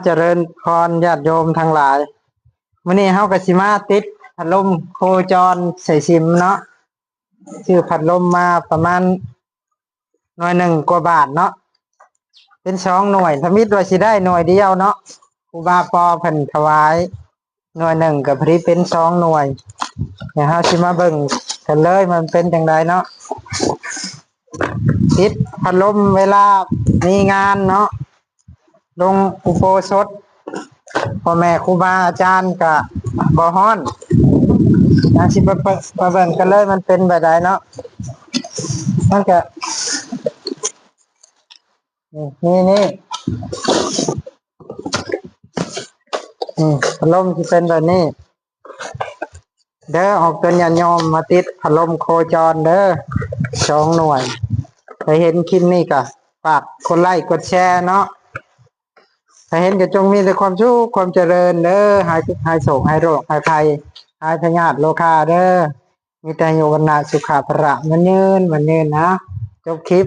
เจริญพรญาติโยมทั้งหลายวันนี้เฮาก็สิมาติดพัดลมโคจรใส่ซิมเนาะชื่อพัดลมมาประมาณหน่วยหนึ่งกว่าบาทเนาะเป็น2 หน่วยถ้ามิตรว่าสิได้หน่วยเดียวเนาะครูบาปอเพิ่นถวายหน่วยหนึ่งก็พอดีเป็น2 หน่วยเดี๋ยวเฮาสิมาเบิ่งกันเลยมันเป็นจังไดเนาะติดพัดลมเวลามีงานเนาะลงอุโบสถพ่อแม่ครูบาอาจารย์ก็บ่ฮ้อนสิมาเบิ่งกันเลยมันเป็นแบบใดเนาะมันก็นี่พัดลมที่เป็นแบบนี้เด้อออกเป็นญาติโยมมาติดพัดลมโคจรเด้อ2 หน่วยใครเห็นคลิปนี้ก็ฝากกดไลค์กดแชร์เนาะถ้าเห็นก็จงมีแต่ความสุขความเจริญเด้อหายโศกหายโรคหายภัยหายพยาธิโรคาเด้อมีแต่อยู่วันนาสุขภาพระมันยืนนะจบคลิป